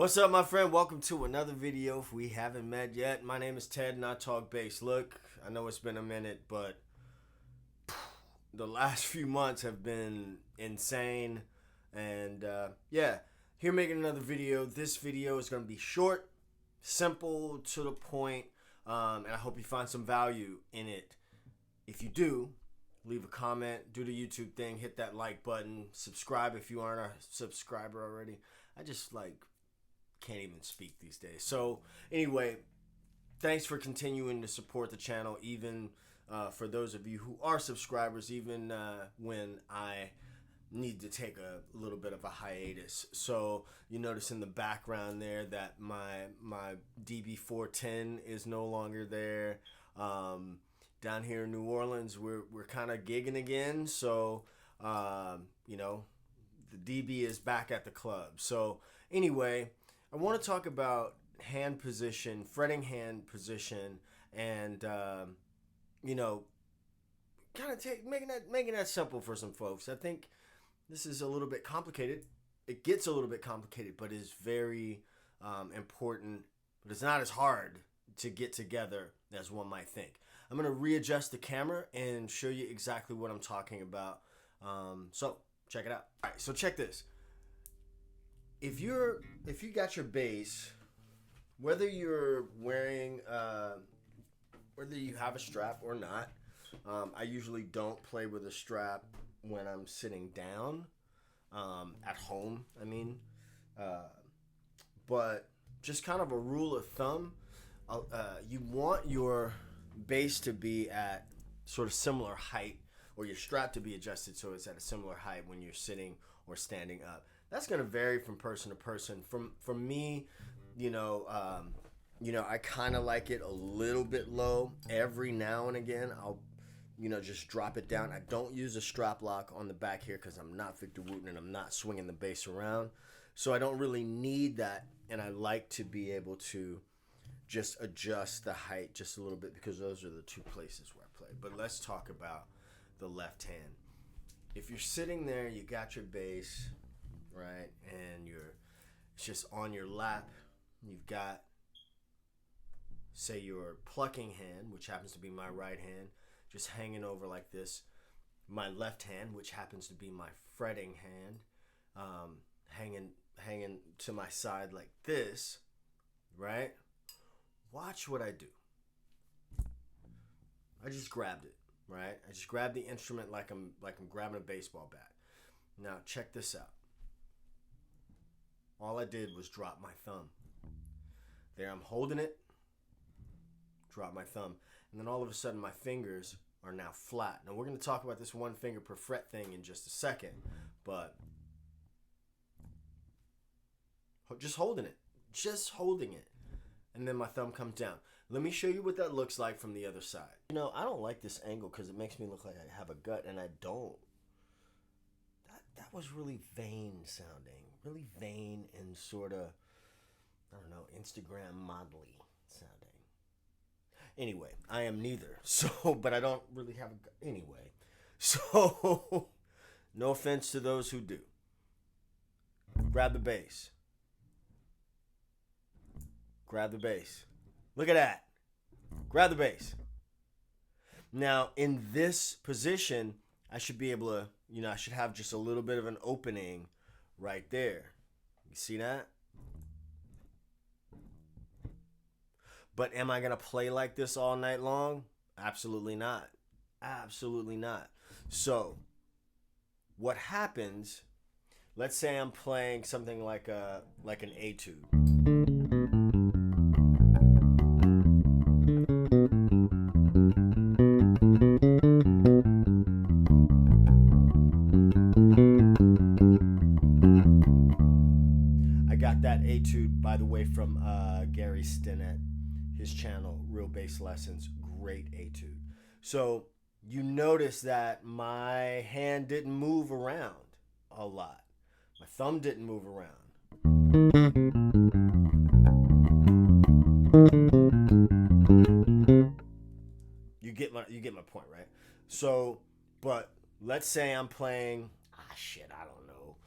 What's up, my friend? Welcome to another video. If we haven't met yet, my name is Ted and I talk bass. Look, I know it's been a minute, but the last few months have been insane. And yeah, here making another video. This video is going to be short, simple, to the point, and I hope you find some value in it. If you do, leave a comment, do the YouTube thing, hit that like button, subscribe if you aren't a subscriber already. I just can't even speak these days. So anyway, thanks for continuing to support the channel, even for those of you who are subscribers, even when I need to take a little bit of a hiatus. So you notice in the background there that my DB410 is no longer there. Down here in New Orleans, we're kind of gigging again. So you know, the DB is back at the club. So anyway, I want to talk about hand position, fretting hand position, and you know, kind of making that simple for some folks. I think this is a little bit complicated. It gets a little bit complicated, but is very important. But it's not as hard to get together as one might think. I'm gonna readjust the camera and show you exactly what I'm talking about. So check it out. All right, so check this. If you got your bass, whether you're wearing, whether you have a strap or not, I usually don't play with a strap when I'm sitting down, at home, I mean, but just kind of a rule of thumb, you want your bass to be at sort of similar height, or your strap to be adjusted so it's at a similar height when you're sitting or standing up. That's going to vary from person to person. For me, you know, I kind of like it a little bit low. Every now and again, I'll, just drop it down. I don't use a strap lock on the back here because I'm not Victor Wooten and I'm not swinging the bass around. So I don't really need that. And I like to be able to just adjust the height just a little bit because those are the two places where I play. But let's talk about the left hand. If you're sitting there, you got your bass, right, and it's just on your lap. You've got, say, your plucking hand, which happens to be my right hand, just hanging over like this. My left hand, which happens to be my fretting hand, hanging to my side like this, right? Watch what I do. I just grabbed it, right? I just grabbed the instrument like I'm grabbing a baseball bat. Now check this out. All I did was drop my thumb. There, I'm holding it, drop my thumb, and then all of a sudden my fingers are now flat. Now we're going to talk about this one finger per fret thing in just a second, but just holding it, and then my thumb comes down. Let me show you what that looks like from the other side. I don't like this angle because it makes me look like I have a gut, and I don't. That was really vain sounding. Really vain and sort of, I don't know, Instagram modelly sounding. Anyway, I am neither. So, but I don't really have a gut. Anyway, so no offense to those who do. Grab the bass. Grab the bass. Look at that. Grab the bass. Now, in this position, I should be able to, I should have just a little bit of an opening right there. You see that? But am I going to play like this all night long? Absolutely not. Absolutely not. So, what happens, let's say I'm playing something like an etude. That etude, by the way, from Gary Stinnett, his channel, Real Bass Lessons, great etude. So you notice that my hand didn't move around a lot. My thumb didn't move around. You get my point, right? So, but let's say I'm playing, I don't know,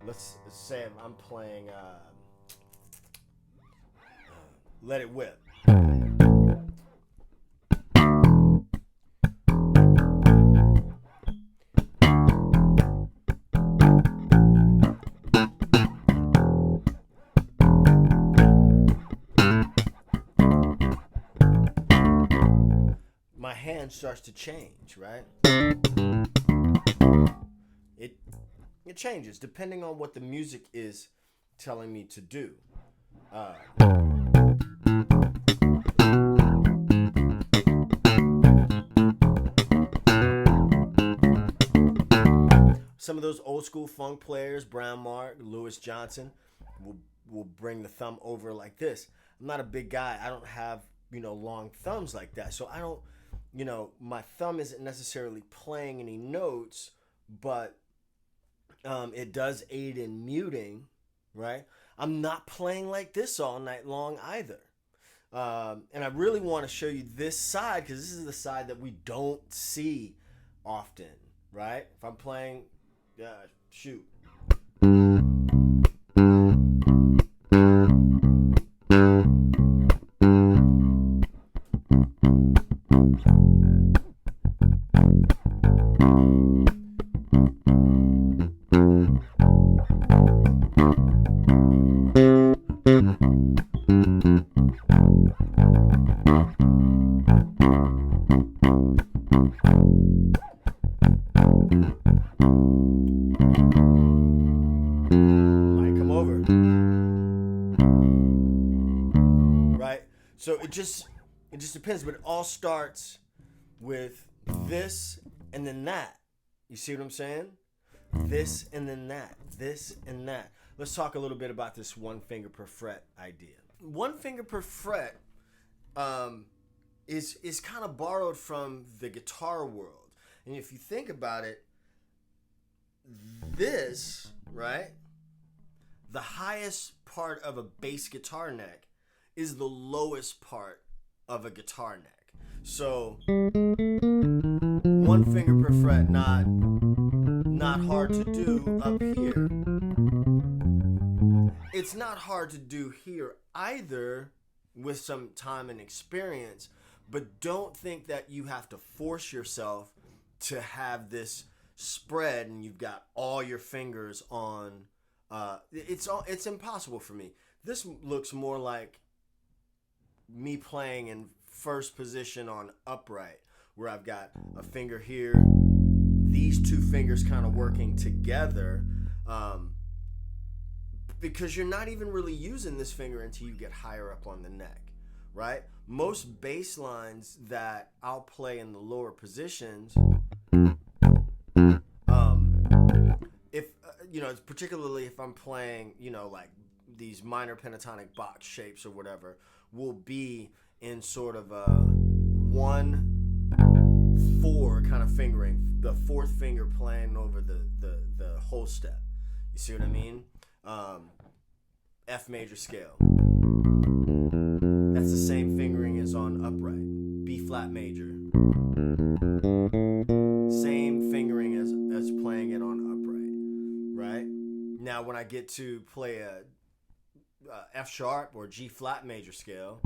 let's say I'm playing Let It Whip. My hand starts to change, right? It changes depending on what the music is telling me to do. Some of those old school funk players, Brown Mark, Louis Johnson, will bring the thumb over like this. I'm not a big guy. I don't have, long thumbs like that. So I don't, my thumb isn't necessarily playing any notes, but it does aid in muting, right? I'm not playing like this all night long either. And I really want to show you this side because this is the side that we don't see often, right? If I'm playing, shoot. So it just depends, but it all starts with this and then that. You see what I'm saying? This and then that. This and that. Let's talk a little bit about this one finger per fret idea. One finger per fret is kind of borrowed from the guitar world. And if you think about it, this, right? The highest part of a bass guitar neck is the lowest part of a guitar neck. So one finger per fret, not hard to do up here. It's not hard to do here either with some time and experience, but don't think that you have to force yourself to have this spread and you've got all your fingers on. It's impossible for me. This looks more like me playing in first position on upright, where I've got a finger here, these two fingers kind of working together, because you're not even really using this finger until you get higher up on the neck, right? Most bass lines that I'll play in the lower positions, particularly if I'm playing, like these minor pentatonic box shapes or whatever, will be in sort of a 1-4 kind of fingering, the fourth finger playing over the whole step. You see what I mean? F major scale. That's the same fingering as on upright. B flat major. Same fingering as playing it on upright, right? Now when I get to play a F sharp or G flat major scale,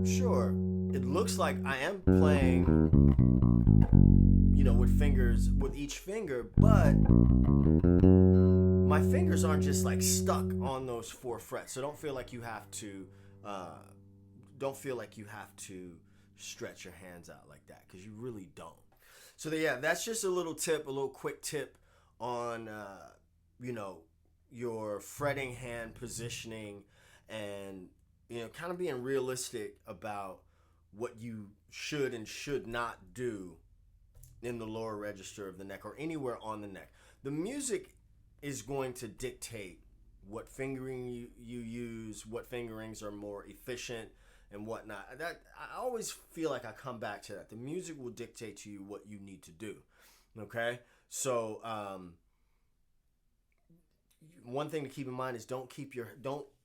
sure, it looks like I am playing, with each finger, but my fingers aren't just like stuck on those 4 frets. So don't feel like you have to stretch your hands out like that, because you really don't. So that's just a little quick tip on your fretting hand positioning, and kind of being realistic about what you should and should not do in the lower register of the neck or anywhere on the neck. The music is going to dictate what fingering you use, what fingerings are more efficient and whatnot. That I always feel like I come back to that. The music will dictate to you what you need to do. Okay? So one thing to keep in mind is don't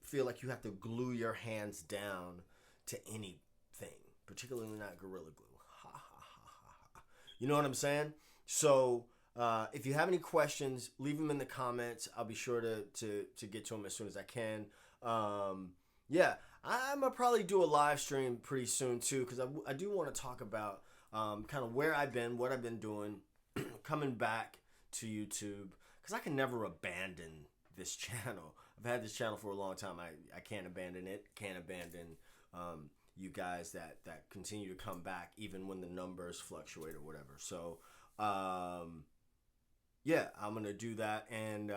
feel like you have to glue your hands down to anything, particularly not Gorilla Glue. Ha ha ha ha ha. You know what I'm saying? So If you have any questions, leave them in the comments. I'll be sure to get to them as soon as I can. Yeah, I'm going to probably do a live stream pretty soon too, because I do want to talk about kind of where I've been, what I've been doing, coming back to YouTube, because I can never abandon this channel. I've had this channel for a long time. I can't abandon it. Can't abandon you guys that continue to come back even when the numbers fluctuate or whatever. So yeah, I'm gonna do that. And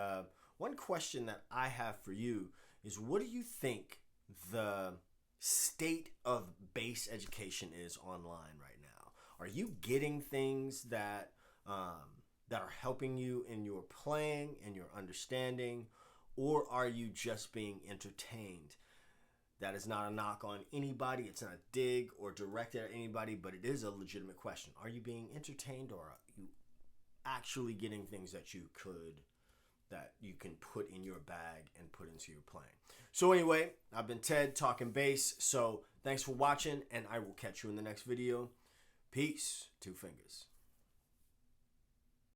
one question that I have for you is, what do you think the state of bass education is online right now? Are you getting things that that are helping you in your playing and your understanding, or are you just being entertained? That is not a knock on anybody. It's not a dig or directed at anybody, but it is a legitimate question. Are you being entertained, or are you actually getting things that you can put in your bag and put into your playing? So anyway, I've been Ted talking bass. So thanks for watching, and I will catch you in the next video. Peace. Two fingers.